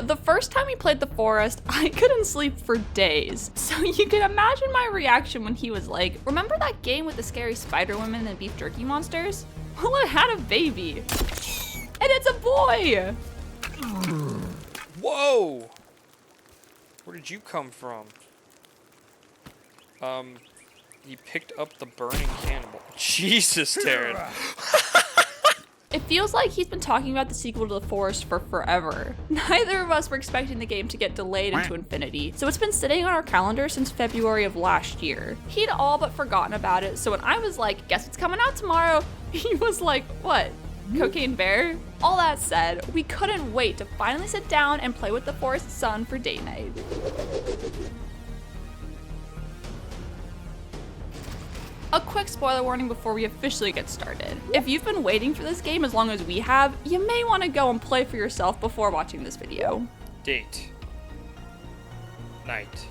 The first time we played the forest, I couldn't sleep for days. So you can imagine my reaction when he was like, remember that game with the scary spider women and beef jerky monsters? Well, it had a baby. And it's a boy! Whoa! Where did you come from? He picked up the burning cannibal. Jesus, Taryn. It feels like he's been talking about the sequel to The Forest for forever. Neither of us were expecting the game to get delayed into infinity, so it's been sitting on our calendar since February of last year. He'd all but forgotten about it, so when I was like, guess it's coming out tomorrow, he was like, what? Cocaine Bear? All that said, we couldn't wait to finally sit down and play with the Forest Sun for date night. A quick spoiler warning before we officially get started. If you've been waiting for this game as long as we have, you may want to go and play for yourself before watching this video. Date. Night.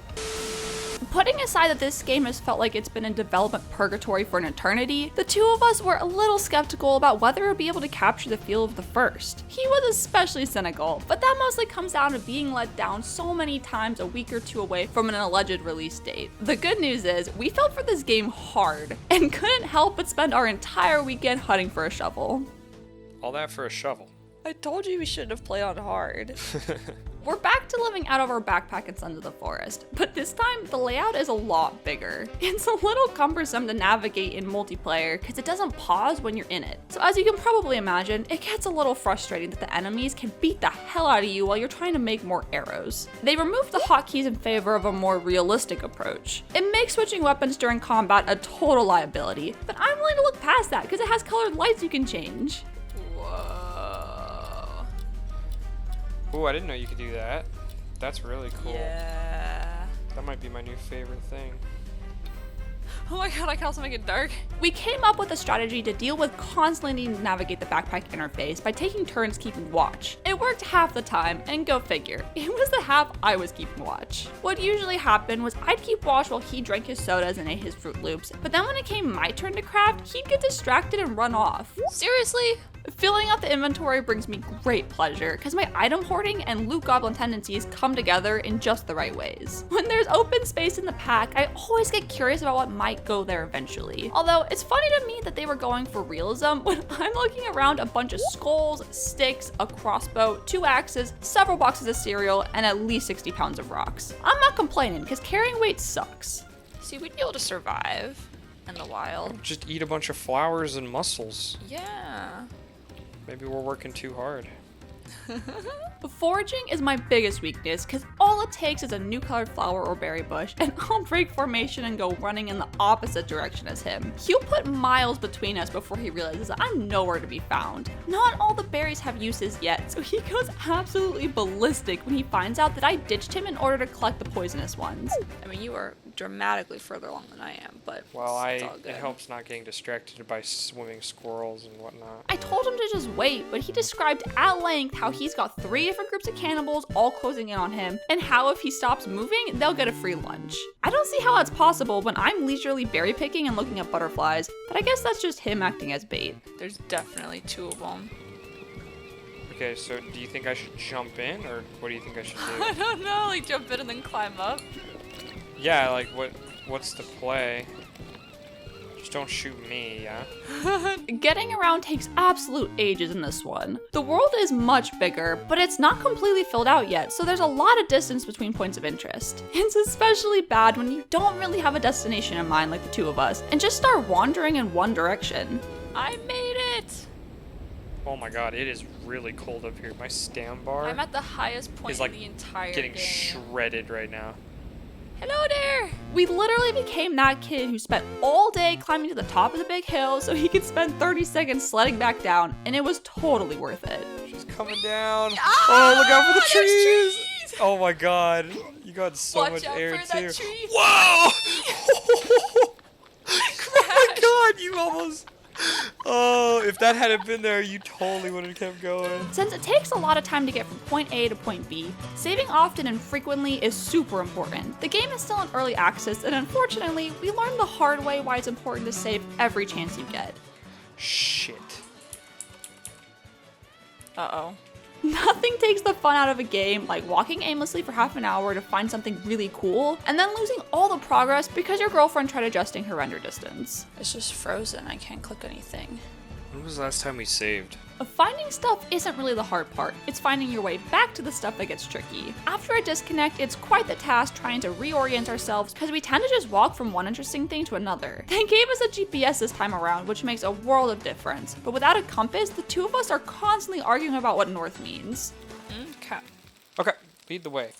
Putting aside that this game has felt like it's been in development purgatory for an eternity, the two of us were a little skeptical about whether it would be able to capture the feel of the first. He was especially cynical, but that mostly comes down to being let down so many times a week or two away from an alleged release date. The good news is, we felt for this game hard, and couldn't help but spend our entire weekend hunting for a shovel. All that for a shovel. I told you we shouldn't have played on hard. We're back to living out of our backpack in Sons of the Forest, but this time the layout is a lot bigger. It's a little cumbersome to navigate in multiplayer because it doesn't pause when you're in it. So as you can probably imagine, it gets a little frustrating that the enemies can beat the hell out of you while you're trying to make more arrows. They removed the hotkeys in favor of a more realistic approach. It makes switching weapons during combat a total liability, but I'm willing to look past that because it has colored lights you can change. Ooh, I didn't know you could do that. That's really cool. Yeah. That might be my new favorite thing. Oh my god, I can also make it dark. We came up with a strategy to deal with constantly needing to navigate the backpack interface by taking turns keeping watch. It worked half the time, and go figure, it was the half I was keeping watch. What usually happened was I'd keep watch while he drank his sodas and ate his Fruit Loops, but then when it came my turn to craft, he'd get distracted and run off. Seriously? Filling out the inventory brings me great pleasure, because my item hoarding and loot goblin tendencies come together in just the right ways. When there's open space in the pack, I always get curious about what might go there eventually. Although, it's funny to me that they were going for realism when I'm looking around a bunch of skulls, sticks, a crossbow, 2 axes, several boxes of cereal, and at least 60 pounds of rocks. I'm not complaining, because carrying weight sucks. See, we'd be able to survive in the wild. Just eat a bunch of flowers and mussels. Yeah. Maybe we're working too hard. Foraging is my biggest weakness because all it takes is a new colored flower or berry bush and I'll break formation and go running in the opposite direction as him. He'll put miles between us before he realizes I'm nowhere to be found. Not all the berries have uses yet, so he goes absolutely ballistic when he finds out that I ditched him in order to collect the poisonous ones. I mean, you are dramatically further along than I am, but Well, it's all good. it helps not getting distracted by swimming squirrels and whatnot. I told him to just wait, but he described at length how he's got 3 different groups of cannibals all closing in on him, and how if he stops moving, they'll get a free lunch. I don't see how that's possible when I'm leisurely berry picking and looking at butterflies, but I guess that's just him acting as bait. There's definitely 2 of them. Okay, so do you think I should jump in, or what do you think I should I do? don't know, like jump in and then climb up. Yeah, like what's the play? Just don't shoot me, yeah? Getting around takes absolute ages in this one. The world is much bigger, but it's not completely filled out yet, so there's a lot of distance between points of interest. It's especially bad when you don't really have a destination in mind like the 2 of us, and just start wandering in one direction. I made it! Oh my god, it is really cold up here. My stam bar I'm at the highest point is like in the entire getting game. shredded right now. Hello there! We literally became that kid who spent all day climbing to the top of the big hill so he could spend 30 seconds sledding back down, and it was totally worth it. She's coming down. Ah, Oh, look out for the there's trees! Oh my god, you got so Watch much out air for too. that tree. Whoa! Oh my god, you almost... Oh, if that hadn't been there, you totally would have kept going. Since it takes a lot of time to get from point A to point B, saving often and frequently is super important. The game is still in early access, and unfortunately, we learned the hard way why it's important to save every chance you get. Shit. Uh-oh. Nothing takes the fun out of a game like walking aimlessly for half an hour to find something really cool, and then losing all the progress because your girlfriend tried adjusting her render distance. It's just frozen. I can't click anything. When was the last time we saved? Finding stuff isn't really the hard part, it's finding your way back to the stuff that gets tricky. After a disconnect, it's quite the task trying to reorient ourselves because we tend to just walk from one interesting thing to another. They gave us a GPS this time around, which makes a world of difference, but without a compass, the two of us are constantly arguing about what north means. Okay. Okay, lead the way.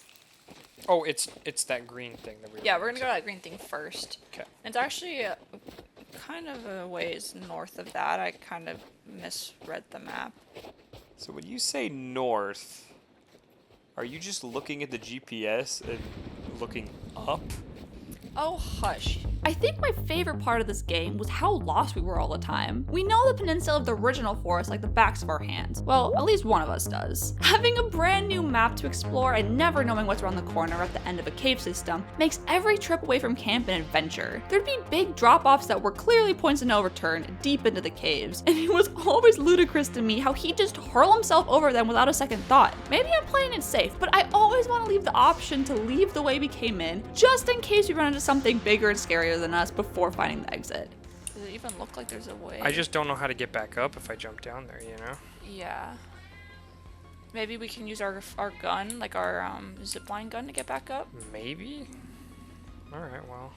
Oh, it's that green thing that we. Yeah, we're gonna go to that green thing first. Okay. It's actually kind of a ways north of that. I kind of misread the map. So when you say north, are you just looking at the GPS and looking up? Oh, hush. I think my favorite part of this game was how lost we were all the time. We know the peninsula of the original forest like the backs of our hands. Well, at least one of us does. Having a brand new map to explore and never knowing what's around the corner at the end of a cave system makes every trip away from camp an adventure. There'd be big drop-offs that were clearly points of no return deep into the caves, and it was always ludicrous to me how he'd just hurl himself over them without a second thought. Maybe I'm playing it safe, but I always want to leave the option to leave the way we came in, just in case we run into something bigger and scarier than us before finding the exit. Does it even look like there's a way? I just don't know how to get back up if I jump down there, you know? Yeah. Maybe we can use our gun, like our zipline gun to get back up? Maybe? Alright, well.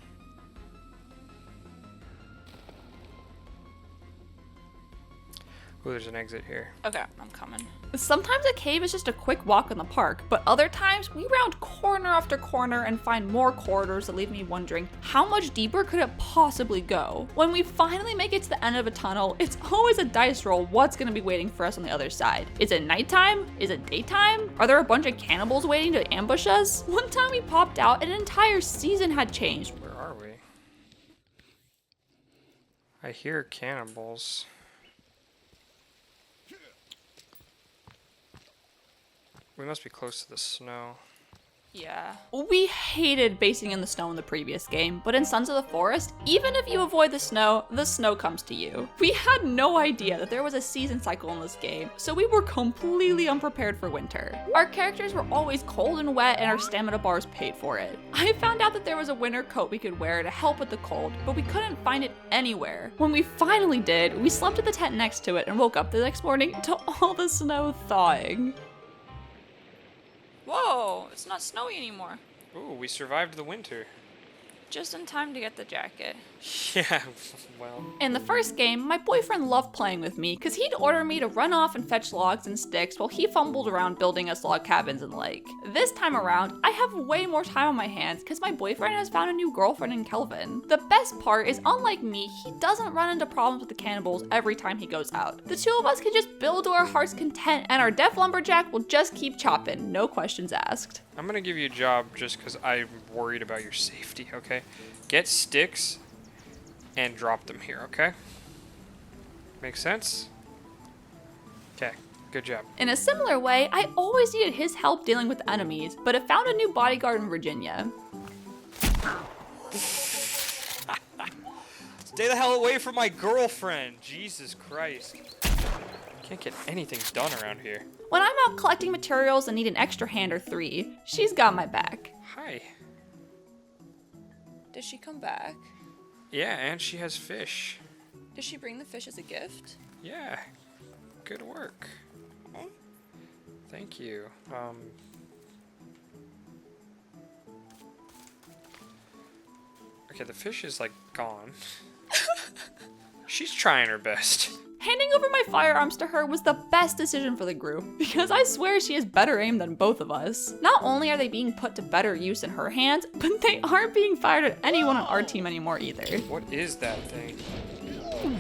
Ooh, there's an exit here. Okay, I'm coming. Sometimes a cave is just a quick walk in the park, but other times we round corner after corner and find more corridors that leave me wondering how much deeper could it possibly go? When we finally make it to the end of a tunnel, it's always a dice roll what's gonna be waiting for us on the other side. Is it nighttime? Is it daytime? Are there a bunch of cannibals waiting to ambush us? One time we popped out and an entire season had changed. Where are we? I hear cannibals. We must be close to the snow. Yeah. We hated basing in the snow in the previous game, but in Sons of the Forest, even if you avoid the snow comes to you. We had no idea that there was a season cycle in this game, so we were completely unprepared for winter. Our characters were always cold and wet, and our stamina bars paid for it. I found out that there was a winter coat we could wear to help with the cold, but we couldn't find it anywhere. When we finally did, we slept at the tent next to it and woke up the next morning to all the snow thawing. Whoa, it's not snowy anymore. Ooh, we survived the winter. Just in time to get the jacket. Yeah, well. In the first game, my boyfriend loved playing with me because he'd order me to run off and fetch logs and sticks while he fumbled around building us log cabins and the like. This time around, I have way more time on my hands because my boyfriend has found a new girlfriend in Kelvin. The best part is, unlike me, he doesn't run into problems with the cannibals every time he goes out. The two of us can just build to our heart's content, and our deaf lumberjack will just keep chopping, no questions asked. I'm gonna give you a job just because I'm worried about your safety, okay? Get sticks and drop them here, okay? Make sense? Okay, good job. In a similar way, I always needed his help dealing with enemies, but have found a new bodyguard in Virginia. Stay the hell away from my girlfriend! Jesus Christ. Can't get anything done around here. When I'm out collecting materials and need an extra hand or three, she's got my back. Hi. Did she come back? Yeah, and she has fish. Did she bring the fish as a gift? Yeah. Good work. Thank you. Okay, the fish is like gone. She's trying her best. Handing over my firearms to her was the best decision for the group, because I swear she has better aim than both of us. Not only are they being put to better use in her hands, but they aren't being fired at anyone on our team anymore either. What is that thing?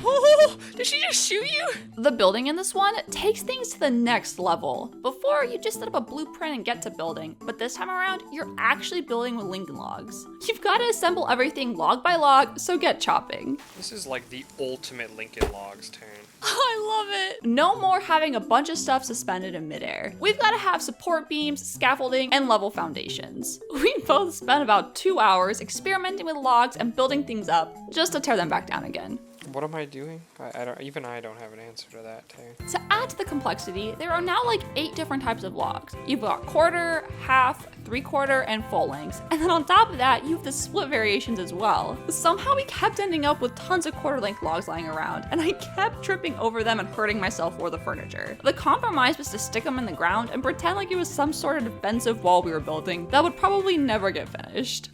Oh, did she just shoot you? The building in this one takes things to the next level. Before, you just set up a blueprint and get to building, but this time around, you're actually building with Lincoln logs. You've got to assemble everything log by log, so get chopping. This is like the ultimate Lincoln Logs turn. I love it. No more having a bunch of stuff suspended in midair. We've got to have support beams, scaffolding, and level foundations. We both spent about 2 hours experimenting with logs and building things up, just to tear them back down again. What am I doing? I don't have an answer to that, Terry. To add to the complexity, there are now like 8 different types of logs. You've got quarter, half, 3/4, and full lengths. And then on top of that, you have the split variations as well. Somehow we kept ending up with tons of quarter-length logs lying around, and I kept tripping over them and hurting myself or the furniture. The compromise was to stick them in the ground and pretend like it was some sort of defensive wall we were building that would probably never get finished.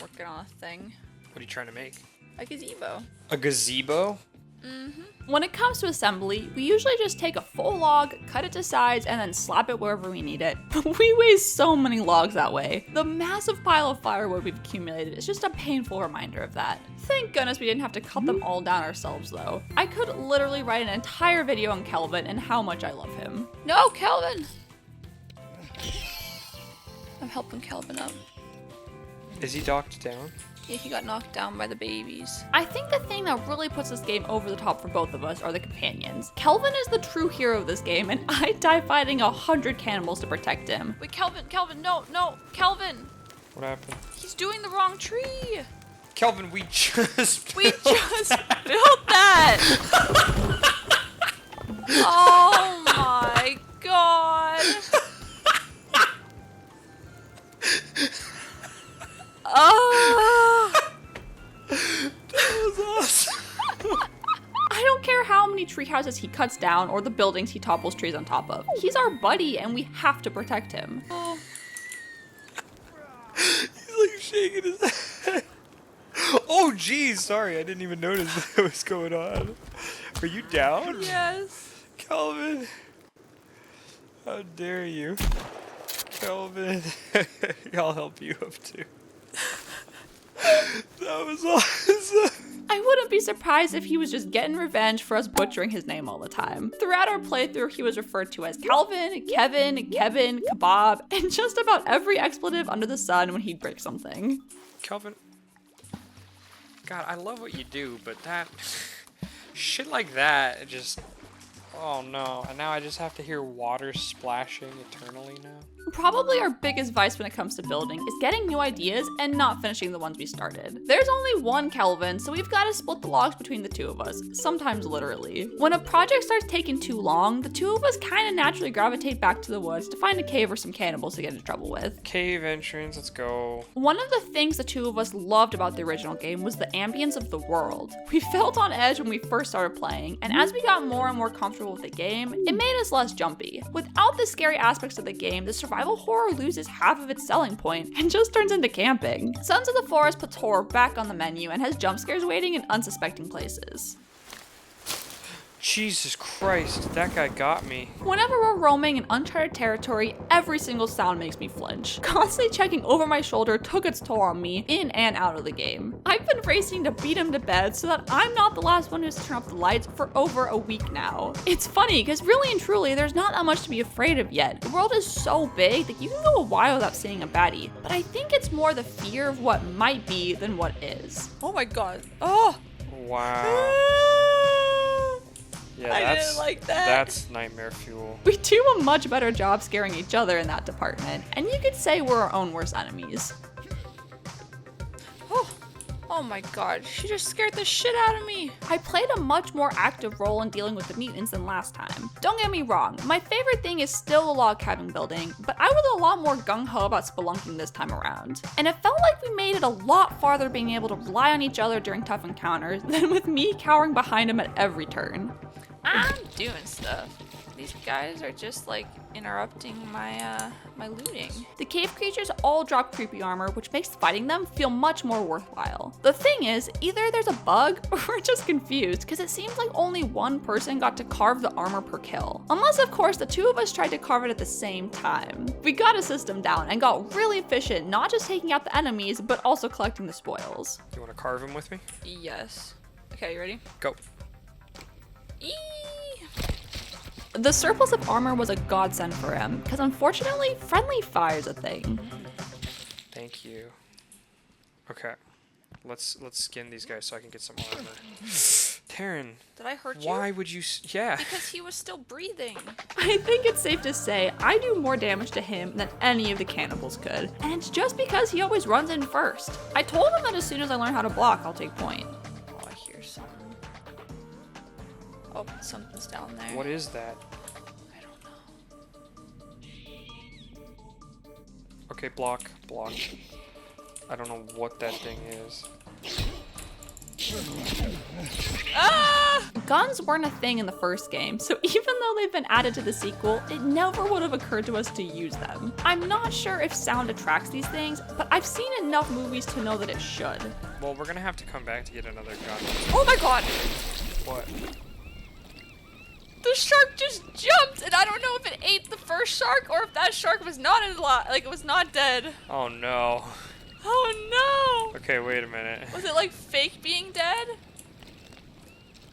Working on a thing. What are you trying to make? A gazebo. A gazebo? When it comes to assembly, we usually just take a full log, cut it to size, and then slap it wherever we need it. But we waste so many logs that way. The massive pile of firewood we've accumulated is just a painful reminder of that. Thank goodness we didn't have to cut them all down ourselves though. I could literally write an entire video on Kelvin and how much I love him. No, Kelvin! I'm helping Kelvin up. Is he docked down? Yeah, he got knocked down by the babies. I think the thing that really puts this game over the top for both of us are the companions. Kelvin is the true hero of this game, and I die fighting 100 cannibals to protect him. Wait, Kelvin, no, Kelvin! What happened? He's doing the wrong tree! Kelvin, we just We just built that! Oh my god! Oh! That was awesome. I don't care how many tree houses he cuts down or the buildings he topples trees on top of. He's our buddy and we have to protect him. Oh. He's like shaking his head. Oh geez, sorry, I didn't even notice that was going on. Are you down? Yes. Kelvin. How dare you? Kelvin. I'll help you up too. That was awesome. I wouldn't be surprised if he was just getting revenge for us butchering his name all the time. Throughout our playthrough, he was referred to as Calvin, Kevin, Kebab, and just about every expletive under the sun when he'd break something. Kelvin. God, I love what you do, but that shit like that, it just, oh no. And now I just have to hear water splashing eternally now. Probably our biggest vice when it comes to building is getting new ideas and not finishing the ones we started. There's only one Kelvin, so we've got to split the logs between the two of us, sometimes literally. When a project starts taking too long, the two of us kind of naturally gravitate back to the woods to find a cave or some cannibals to get into trouble with. Cave entrance, let's go. One of the things the two of us loved about the original game was the ambience of the world. We felt on edge when we first started playing, and as we got more and more comfortable with the game, it made us less jumpy. Without the scary aspects of the game, the survival horror loses half of its selling point and just turns into camping. Sons of the Forest puts horror back on the menu and has jump scares waiting in unsuspecting places. Jesus Christ, that guy got me. Whenever we're roaming in uncharted territory, every single sound makes me flinch. Constantly checking over my shoulder took its toll on me in and out of the game. I've been racing to beat him to bed so that I'm not the last one who's turned off the lights for over a week now. It's funny because really and truly there's not that much to be afraid of yet. The world is so big that you can go a while without seeing a baddie, but I think it's more the fear of what might be than what is. Oh my god. Oh! Wow. Yeah, I didn't like that. That's nightmare fuel. We do a much better job scaring each other in that department, and you could say we're our own worst enemies. Oh my god, she just scared the shit out of me. I played a much more active role in dealing with the mutants than last time. Don't get me wrong, my favorite thing is still the log cabin building, but I was a lot more gung-ho about spelunking this time around. And it felt like we made it a lot farther being able to rely on each other during tough encounters than with me cowering behind him at every turn. I'm doing stuff. These guys are just like interrupting my my looting. The cave creatures all drop creepy armor, which makes fighting them feel much more worthwhile. The thing is, either there's a bug or we're just confused because it seems like only one person got to carve the armor per kill. Unless of course the two of us tried to carve it at the same time. We got a system down and got really efficient, not just taking out the enemies, but also collecting the spoils. You want to carve him with me? Yes. Okay, you ready? Go. Eee! The surplus of armor was a godsend for him, because unfortunately, friendly fire's a thing. Thank you. Okay. Let's skin these guys so I can get some armor. Taryn. Did I hurt you? Why would you yeah. Because he was still breathing. I think it's safe to say I do more damage to him than any of the cannibals could, and it's just because he always runs in first. I told him that as soon as I learn how to block, I'll take point. Oh, I hear something. something's down there. What is that? I don't know. Okay, block. I don't know what that thing is. Ah! Guns weren't a thing in the first game, so even though they've been added to the sequel, it never would have occurred to us to use them. I'm not sure if sound attracts these things, but I've seen enough movies to know that it should. Well, we're gonna have to come back to get another gun. Oh my god! What? The shark just jumped, and I don't know if it ate the first shark or if that shark was not it was not dead. Oh no. Oh no! Okay, wait a minute. Was it like fake being dead?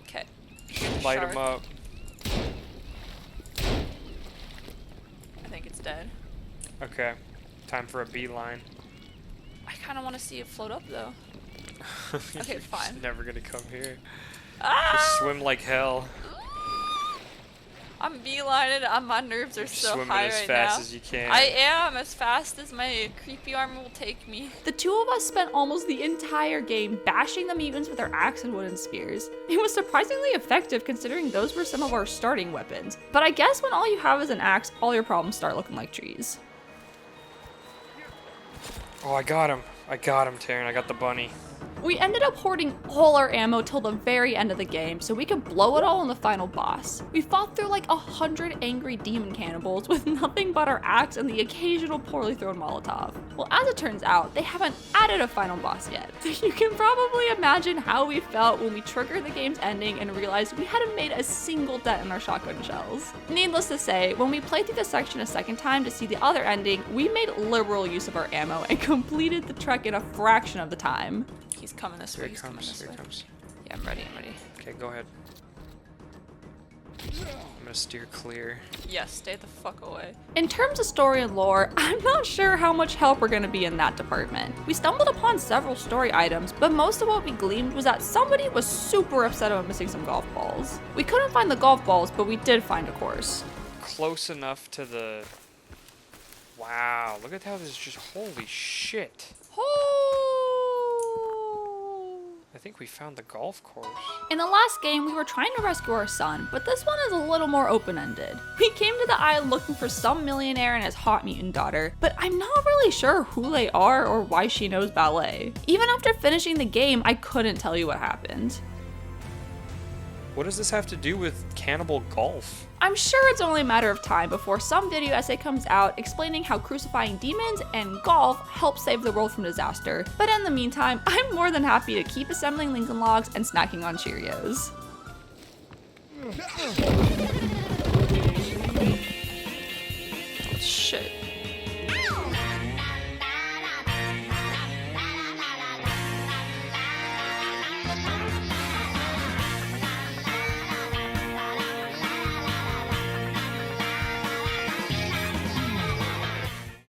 Okay. Light him up. I think it's dead. Okay. Time for a beeline. I kind of want to see it float up though. Okay, You're fine. never gonna come here. Ah! Just swim like hell. I'm beelining. My nerves are so Swimming high as right fast now. as you can. I am as fast as my creepy armor will take me. The two of us spent almost the entire game bashing the mutants with our axe and wooden spears. It was surprisingly effective considering those were some of our starting weapons. But I guess when all you have is an axe, all your problems start looking like trees. Oh, I got him. I got him, Taryn. I got the bunny. We ended up hoarding all our ammo till the very end of the game so we could blow it all on the final boss. We fought through like 100 angry demon cannibals with nothing but our axe and the occasional poorly thrown Molotov. Well, as it turns out, they haven't added a final boss yet. So you can probably imagine how we felt when we triggered the game's ending and realized we hadn't made a single dent in our shotgun shells. Needless to say, when we played through the section a second time to see the other ending, we made liberal use of our ammo and completed the trek in a fraction of the time. He's coming this way. Here it He's coming comes. this Here way. it comes. Yeah, I'm ready. I'm ready. Okay, go ahead. I'm gonna steer clear. Yes, stay the fuck away. In terms of story and lore, I'm not sure how much help we're going to be in that department. We stumbled upon several story items, but most of what we gleaned was that somebody was super upset about missing some golf balls. We couldn't find the golf balls, but we did find a course. Close enough to the... Wow, look at how this is just... Holy shit. I think we found the golf course. In the last game, we were trying to rescue our son, but this one is a little more open-ended. We came to the island looking for some millionaire and his hot mutant daughter, but I'm not really sure who they are or why she knows ballet. Even after finishing the game, I couldn't tell you what happened. What does this have to do with cannibal golf? I'm sure it's only a matter of time before some video essay comes out explaining how crucifying demons and golf help save the world from disaster. But in the meantime, I'm more than happy to keep assembling Lincoln Logs and snacking on Cheerios.